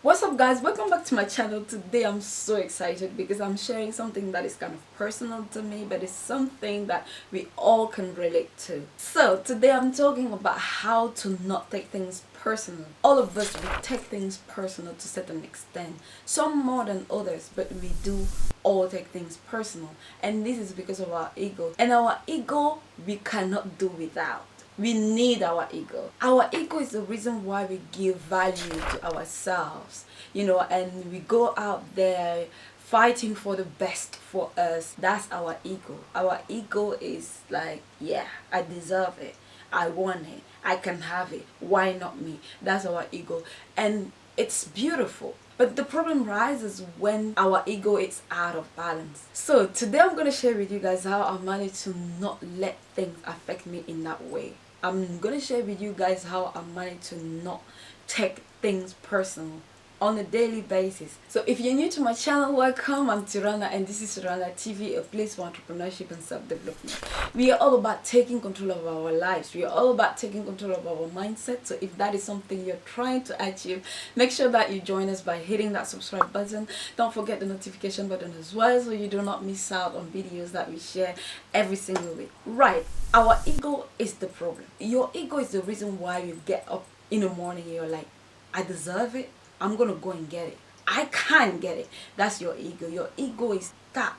What's up guys, welcome back to my channel. Today I'm so excited because I'm sharing something that is kind of personal to me, but it's something that we all can relate to. So today I'm talking about how to not take things personal. All of us, we take things personal to a certain extent, some more than others, but we do all take things personal, and this is because of our ego. And our ego we cannot do without. We need our ego. Our ego is the reason why we give value to ourselves, and we go out there fighting for the best for us. That's our ego. Our ego is like, yeah, I deserve it. I want it. I can have it. Why not me? That's our ego. And it's beautiful. But the problem rises when our ego is out of balance. So today I'm going to share with you guys how I manage to not let things affect me in that way. I'm going to share with you guys how I manage to not take things personal on a daily basis. So if you're new to my channel, welcome. I'm Tyrana and this is Tyrana TV, a place for entrepreneurship and self-development. We are all about taking control of our lives. We are all about taking control of our mindset. So if that is something you're trying to achieve, make sure that you join us by hitting that subscribe button. Don't forget the notification button as well, so you do not miss out on videos that we share every single week. Right, our ego is the problem. Your ego is the reason why you get up in the morning and you're like, I deserve it. I'm gonna go and get it. I can't get it. That's your ego. Your ego is that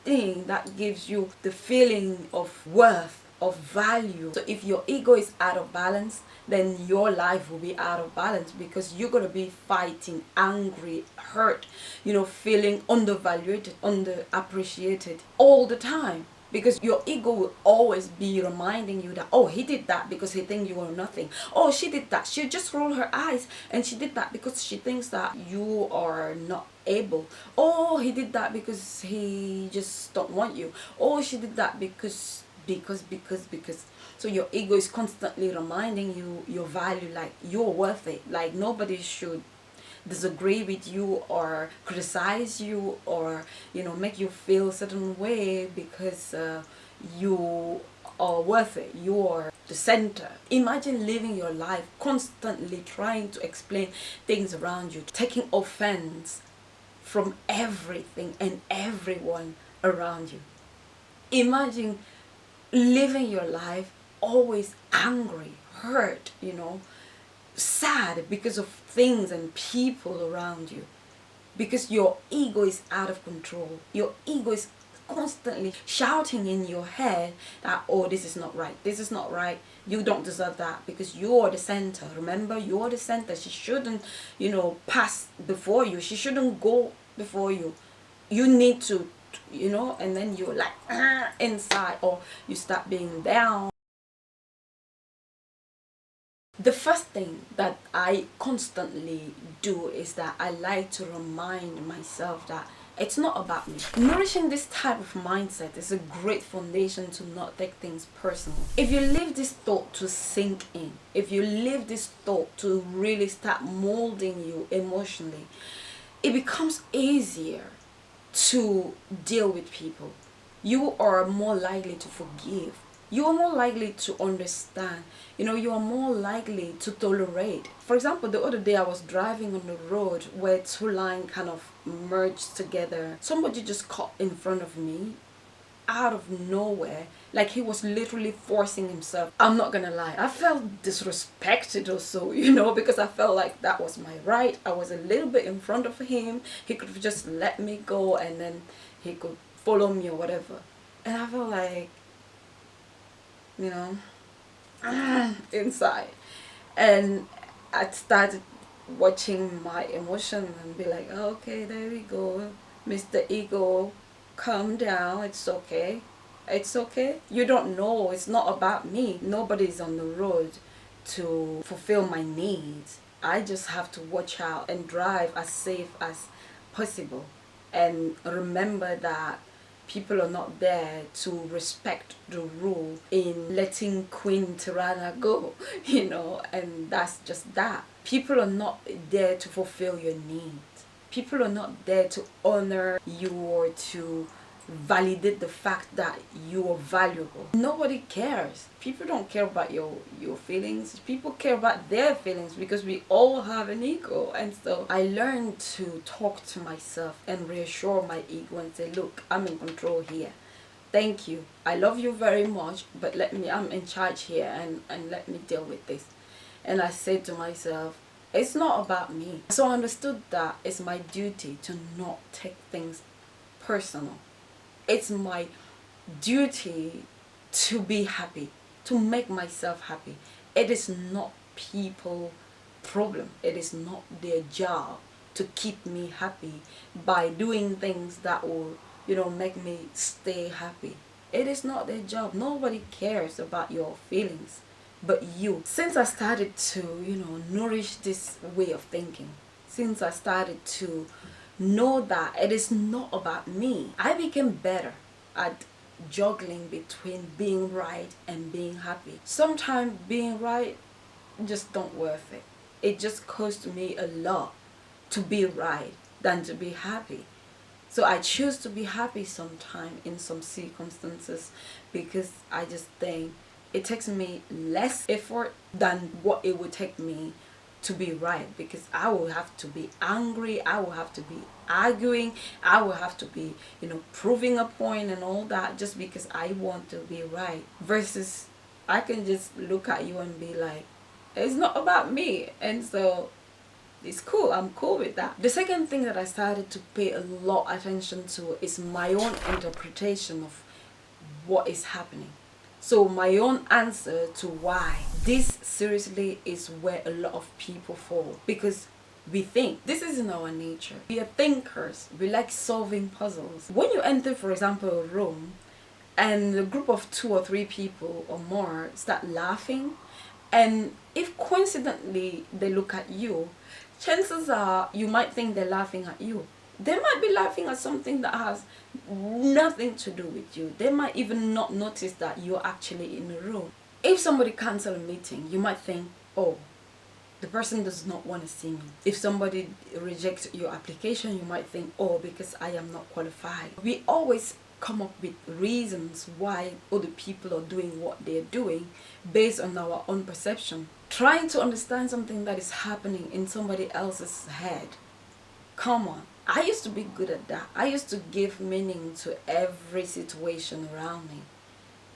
thing that gives you the feeling of worth, of value. So if your ego is out of balance, then your life will be out of balance, because you're gonna be fighting, angry, hurt, feeling undervalued, underappreciated all the time. Because your ego will always be reminding you that, oh, he did that because he thinks you are nothing. Oh, she did that. She just rolled her eyes and she did that because she thinks that you are not able. Oh, he did that because he just don't want you. Oh, she did that because. So your ego is constantly reminding you your value, like you're worth it. Like nobody should disagree with you or criticize you or make you feel a certain way, because you are worth it. You are the center. Imagine living your life constantly trying to explain things around you, taking offense from everything and everyone around you. Imagine living your life always angry, hurt, sad because of things and people around you, because your ego is out of control. Your ego is constantly shouting in your head that, oh, this is not right, this is not right, you don't deserve that, because you're the center. Remember, you're the center. She shouldn't pass before you. She shouldn't go before you. You need to, and then you're like inside, or you start being down. The first thing that I constantly do is that I like to remind myself that it's not about me. Nourishing this type of mindset is a great foundation to not take things personal. If you leave this thought to sink in, if you leave this thought to really start molding you emotionally, it becomes easier to deal with people. You are more likely to forgive. You are more likely to understand. You are more likely to tolerate. For example, the other day I was driving on the road where two lines kind of merged together. Somebody just cut in front of me out of nowhere, like he was literally forcing himself. I'm not gonna lie, I felt disrespected also, because I felt like that was my right. I was a little bit in front of him. He could have just let me go and then he could follow me or whatever. And I felt like, inside. And I started watching my emotion and be like, okay, there we go, Mr. Ego, calm down. It's okay. It's okay. You don't know. It's not about me. Nobody's on the road to fulfill my needs. I just have to watch out and drive as safe as possible, and remember that people are not there to respect the rule in letting Queen Tyrana go, and that's just that. People are not there to fulfill your needs. People are not there to honor you or to validate the fact that you are valuable. Nobody cares. People don't care about your feelings. People care about their feelings because we all have an ego. And so I learned to talk to myself and reassure my ego and say, look, I'm in control here. Thank you. I love you very much, but I'm in charge here, and let me deal with this. And I said to myself, it's not about me. So I understood that it's my duty to not take things personal. It's my duty to be happy, to make myself happy. It is not people problem. It is not their job to keep me happy by doing things that will, make me stay happy. It is not their job. Nobody cares about your feelings but you. Since I started to, nourish this way of thinking, since I started to know that it is not about me, I became better at juggling between being right and being happy. Sometimes being right just don't worth it. It just cost me a lot to be right than to be happy. So I choose to be happy sometime in some circumstances because I just think it takes me less effort than what it would take me to be right, because I will have to be angry, I will have to be arguing, I will have to be, proving a point and all that just because I want to be right, versus I can just look at you and be like, it's not about me. And so it's cool. I'm cool with that. The second thing that I started to pay a lot attention to is my own interpretation of what is happening. So my own answer to why this seriously is where a lot of people fall, because we think. This is in our nature. We are thinkers. We like solving puzzles. When you enter, for example, a room and a group of 2 or 3 people or more start laughing, and if coincidentally they look at you, chances are you might think they're laughing at you. They might be laughing at something that has nothing to do with you. They might even not notice that you're actually in the room. If somebody cancels a meeting, you might think, oh, the person does not want to see me. If somebody rejects your application, you might think, oh, because I am not qualified. We always come up with reasons why other people are doing what they're doing based on our own perception. Trying to understand something that is happening in somebody else's head. Come on. I used to be good at that. I used to give meaning to every situation around me.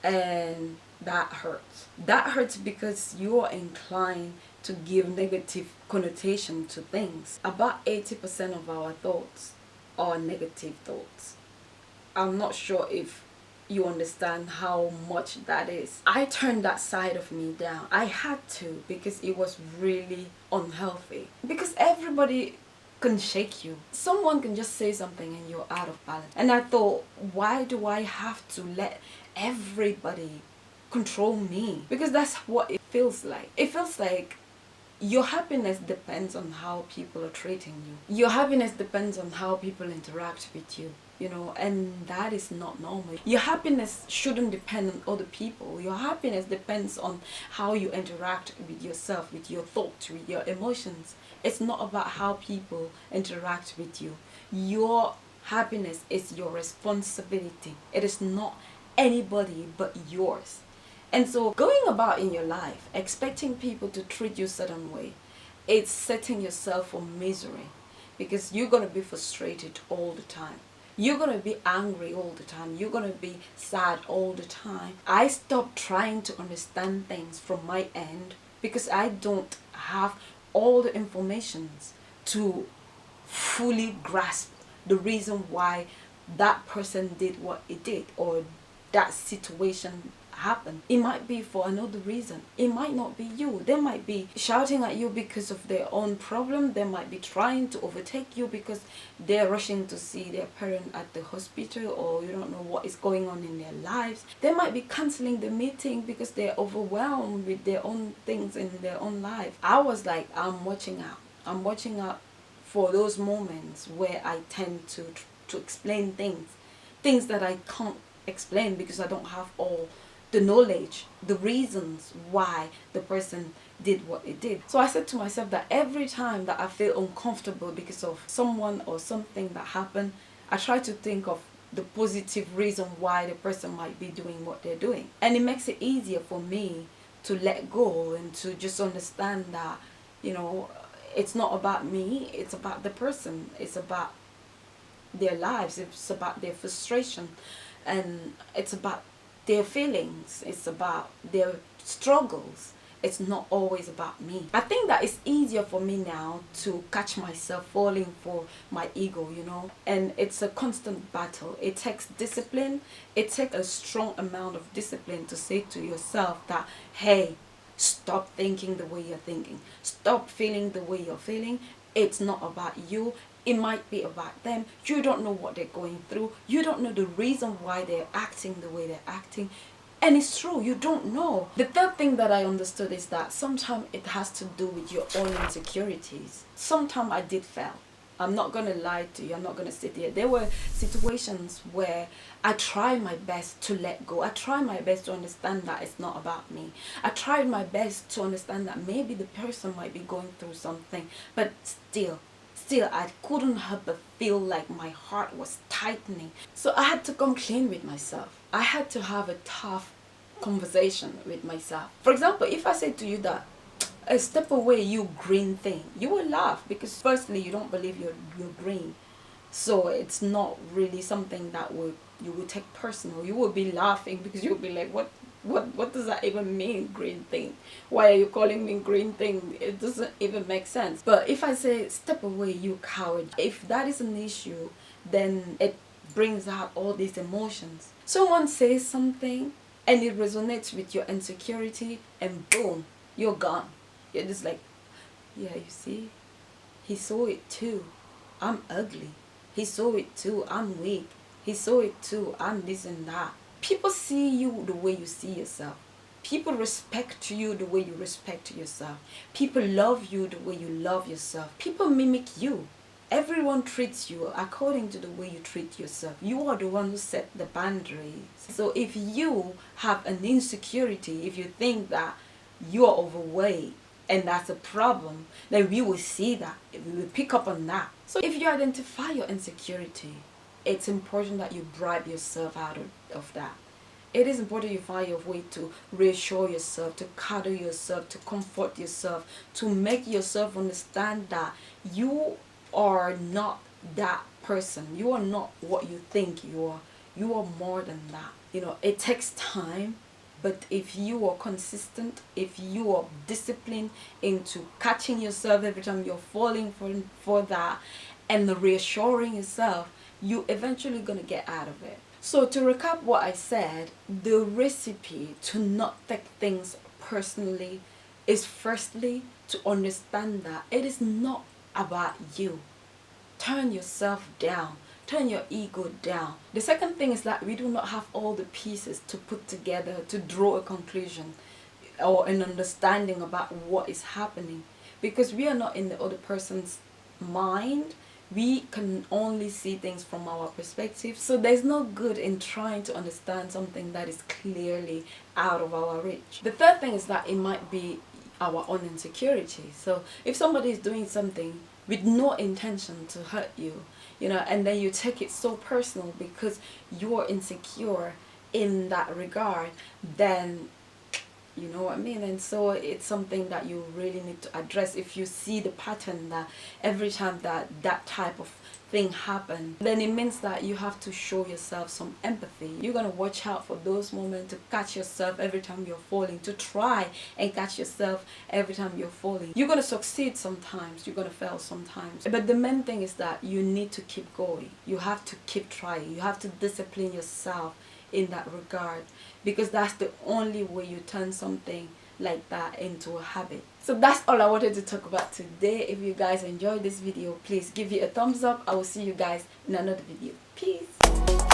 And that hurts. That hurts because you're inclined to give negative connotation to things. About 80% of our thoughts are negative thoughts. I'm not sure if you understand how much that is. I turned that side of me down. I had to, because it was really unhealthy. Because everybody can shake you. Someone can just say something and you're out of balance. And I thought, why do I have to let everybody control me? Because that's what it feels like. It feels like your happiness depends on how people are treating you. Your happiness depends on how people interact with you. And that is not normal. Your happiness shouldn't depend on other people. Your happiness depends on how you interact with yourself, with your thoughts, with your emotions. It's not about how people interact with you. Your happiness is your responsibility. It is not anybody but yours. And so going about in your life expecting people to treat you a certain way, it's setting yourself for misery, because you're going to be frustrated all the time. You're going to be angry all the time. You're going to be sad all the time. I stopped trying to understand things from my end because I don't have all the information to fully grasp the reason why that person did what it did or that situation happened. It might be for another reason. It might not be you. They might be shouting at you because of their own problem. They might be trying to overtake you because they're rushing to see their parent at the hospital, or you don't know what is going on in their lives. They might be canceling the meeting because they're overwhelmed with their own things in their own life. I was like, I'm watching out. I'm watching out for those moments where I tend to explain things that I can't explain because I don't have all the knowledge, the reasons why the person did what it did. So I said to myself that every time that I feel uncomfortable because of someone or something that happened, I try to think of the positive reason why the person might be doing what they're doing. And it makes it easier for me to let go and to just understand that, you know, it's not about me, it's about the person, it's about their lives, it's about their frustration, and it's about their feelings, it's about their struggles. It's not always about me. I think that it's easier for me now to catch myself falling for my ego, you know, and it's a constant battle. It takes discipline, it takes a strong amount of discipline to say to yourself that, hey, stop thinking the way you're thinking, stop feeling the way you're feeling. It's not about you, it might be about them. You don't know what they're going through, you don't know the reason why they're acting the way they're acting. And it's true, you don't know. The third thing that I understood is that sometimes it has to do with your own insecurities. Sometimes I did fail. I'm not going to lie to you. I'm not going to sit here. There were situations where I tried my best to let go. I tried my best to understand that it's not about me. I tried my best to understand that maybe the person might be going through something. But still, I couldn't help but feel like my heart was tightening. So I had to come clean with myself. I had to have a tough conversation with myself. For example, if I say to you that, step away, you green thing, you will laugh because firstly you don't believe you're green. So it's not really something that you would take personal. You will be laughing because you'll be like, what does that even mean, green thing? Why are you calling me green thing? It doesn't even make sense. But if I say, step away, you coward, if that is an issue, then it brings out all these emotions. Someone says something and it resonates with your insecurity, and boom, you're gone. You're just like, yeah, you see, he saw it too, I'm ugly. He saw it too, I'm weak. He saw it too, I'm this and that. People see you the way you see yourself. People respect you the way you respect yourself. People love you the way you love yourself. People mimic you. Everyone treats you according to the way you treat yourself. You are the one who set the boundaries. So if you have an insecurity, if you think that you are overweight and that's a problem, then we will see that. We will pick up on that. So if you identify your insecurity, it's important that you bribe yourself out of that. It is important you find your way to reassure yourself, to cuddle yourself, to comfort yourself, to make yourself understand that you are not that person. You are not what you think you are. You are more than that. You know, it takes time, but if you are consistent, if you are disciplined into catching yourself every time you're falling for that and reassuring yourself, you eventually gonna get out of it. So to recap what I said, the recipe to not take things personally is firstly to understand that it is not about you. Turn yourself down. Turn your ego down. The second thing is that we do not have all the pieces to put together to draw a conclusion or an understanding about what is happening, because we are not in the other person's mind. We can only see things from our perspective. So there's no good in trying to understand something that is clearly out of our reach. The third thing is that it might be our own insecurity. So if somebody is doing something with no intention to hurt you, you know, and then you take it so personal because you're insecure in that regard, then you know what I mean? And so it's something that you really need to address. If you see the pattern that every time that type of thing happens, then it means that you have to show yourself some empathy. You're going to watch out for those moments to catch yourself every time you're falling, to try and catch yourself every time you're falling. You're going to succeed sometimes, you're going to fail sometimes. But the main thing is that you need to keep going. You have to keep trying. You have to discipline yourself in that regard, because that's the only way you turn something like that into a habit. So that's all I wanted to talk about today. If you guys enjoyed this video, please give it a thumbs up. I will see you guys in another video. Peace.